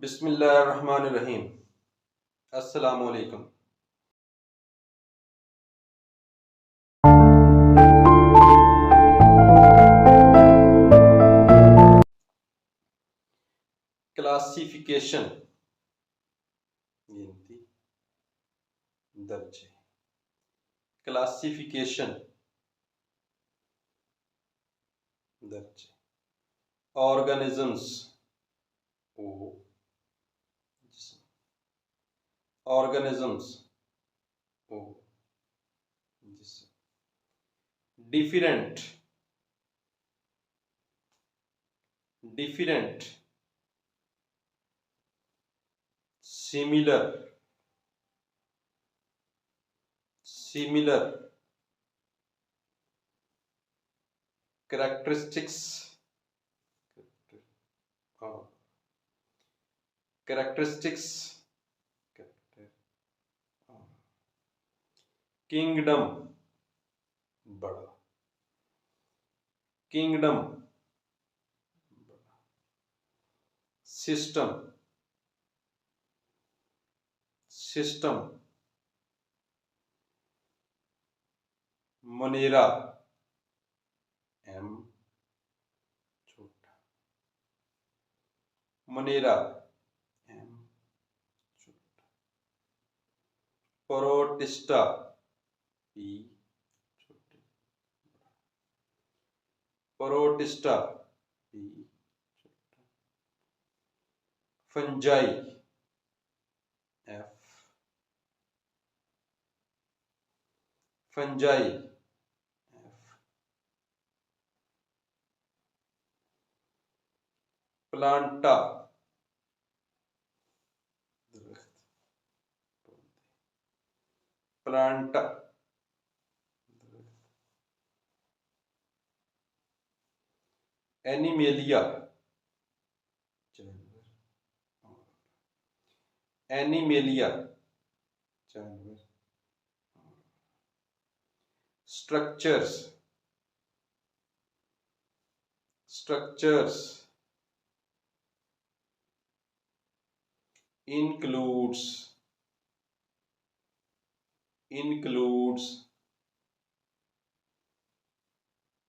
बिस्मिल्लाहिर्रहमानिर्रहीम। अस्सलामु अलैकुम। क्लासिफिकेशन गिनती दर्जे। क्लासिफिकेशन दर्जे। ऑर्गेनिजम्स ओ जिस्म। ऑर्गेनिजम्स ओ जिस्म। Different different similar similar characteristics characteristics kingdom बड़ा किंगडम बड़ा सिस्टम सिस्टम मोनेरा एम छोटा मोनेरा एम छोटा प्रोटिस्टा पी छोटे प्रोटिस्टा पी छोटा fungi F fungi F plantae plantae animalia जानवर एनिमेलिया जानवर structures structures includes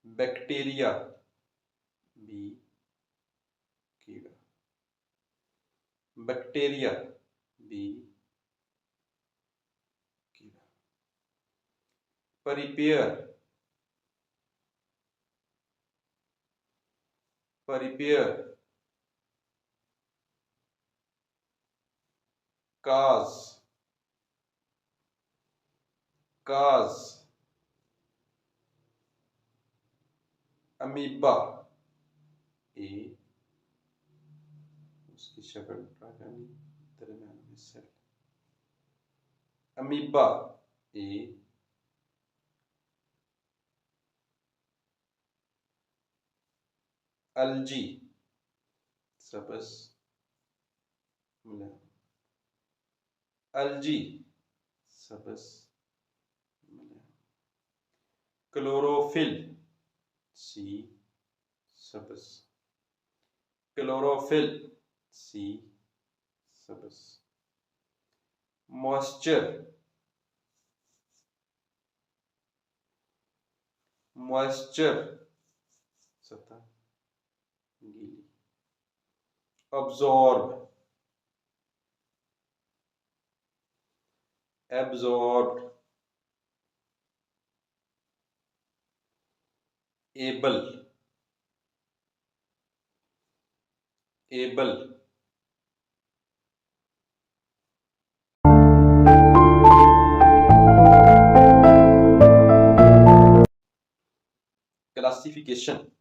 bacteria B कीड़ा bacteria B कीड़ा परिपेयर परिपेयर काज काज अमीबा ए उसकी शक्ल दरमियान में सेल अमीबा ए algae सबस मुलायम algae सबस मुलायम क्लोरोफिल सी सबस क्लोरोफिल सी सबस मॉइस्चर मॉइस्चर सतह गीली absorb absorbed able able classification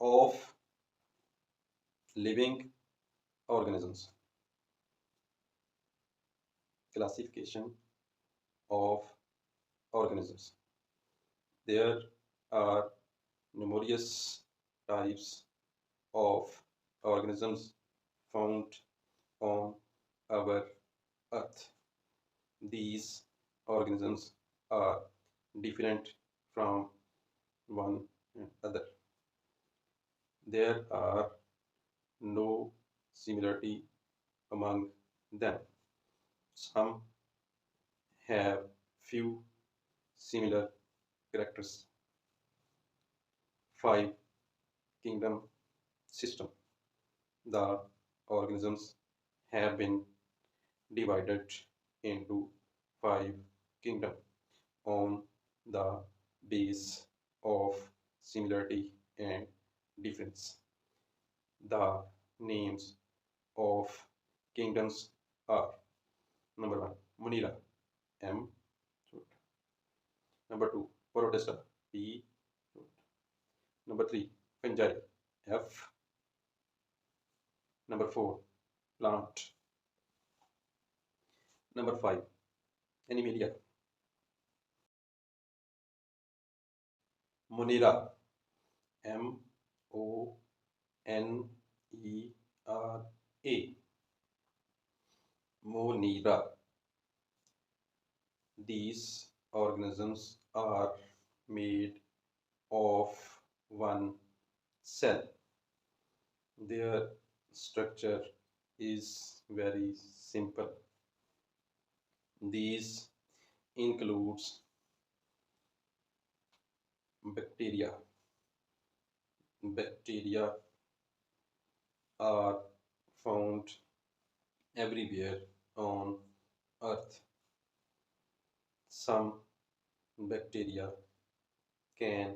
of living organisms classification of organisms there are numerous types of organisms found on our earth. These organisms are different from one another. There are no similarity among them. Some have few similar characters. 5. Kingdom system. The organisms have been divided into 5 kingdoms on the base of similarity and difference. The names of kingdoms are: number 1, MONERA, M. Number 2, PROTISTA, P. Number 3, FUNGAI, F. Number 4, plant. Number 5, ANIMALIA. MONERA, MONERA. MONERA. These organisms are made of one cell. Their structure is very simple. These includes bacteria. Bacteria are found everywhere on earth. Some bacteria can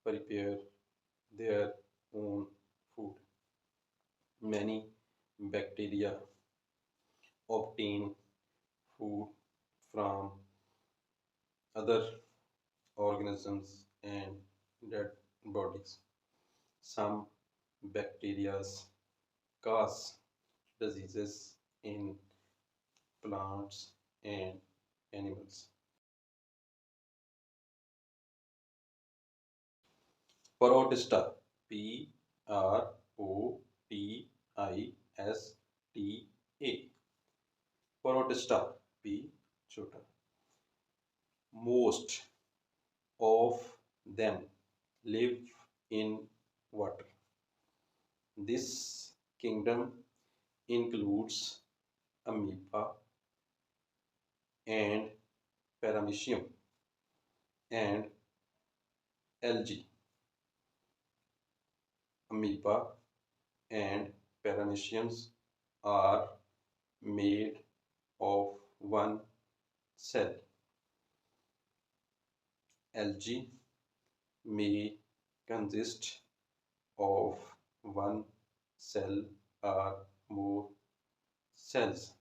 prepare their own food. Many bacteria obtain food from other organisms and dead bodies. Some bacteria cause diseases in plants and animals. PROTISTA, P R O T I S T A. PROTISTA, P छोटा. Most of them live in water. This kingdom includes amoeba and paramecium and algae. Amoeba and parameciums are made of one cell. Algae may consist of one cell or more cells.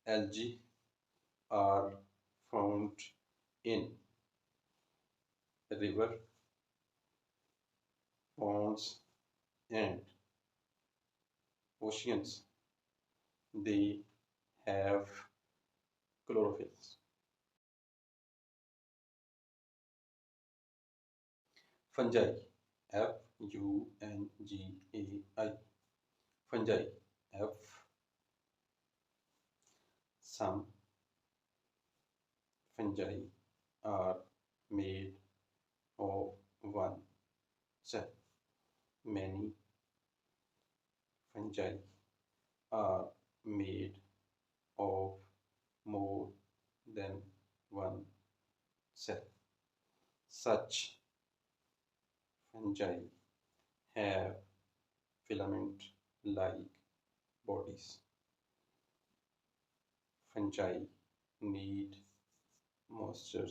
Algae are found in river, ponds and oceans. They have chlorophyll. Fungi, FUNGAI. Fungi, F. Some fungi are made of one cell. Many fungi are made of more than one cell. Such fungi have filament-like bodies. Fungi need moisture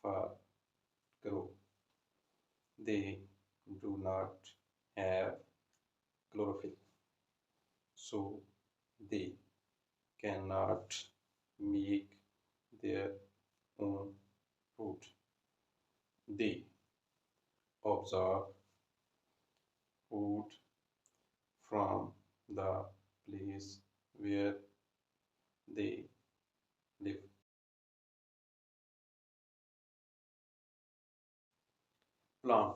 for grow. They do not have chlorophyll, so they cannot make their own food. They absorb food from the place where they live. Plant.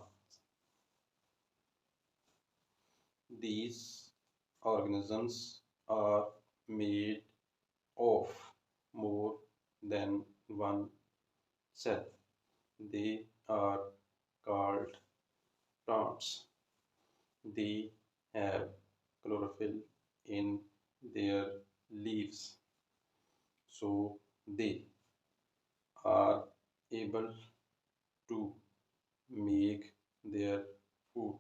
These organisms are made of more than one cell. They are called plants. They have chlorophyll in their leaves, so they are able to make their food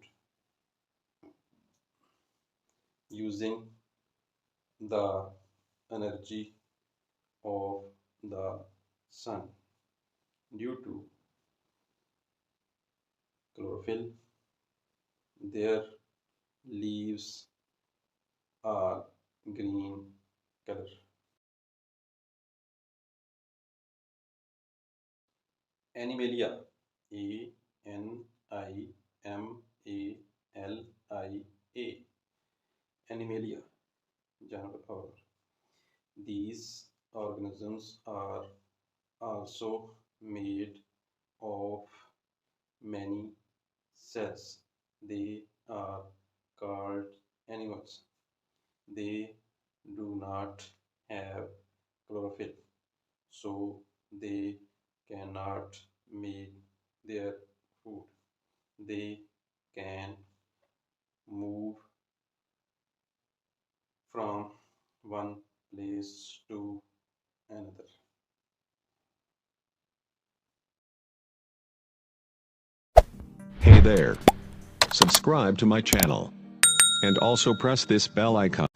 using the energy of the sun. Due to chlorophyll, their leaves are green color. Animalia, ANIMALIA, Animalia, जानवर और these organisms are also made of many cells. They are called animals. They do not have chlorophyll, so they cannot make their food. They can move from one place to another. Hey there. Subscribe to my channel. And also press this bell icon.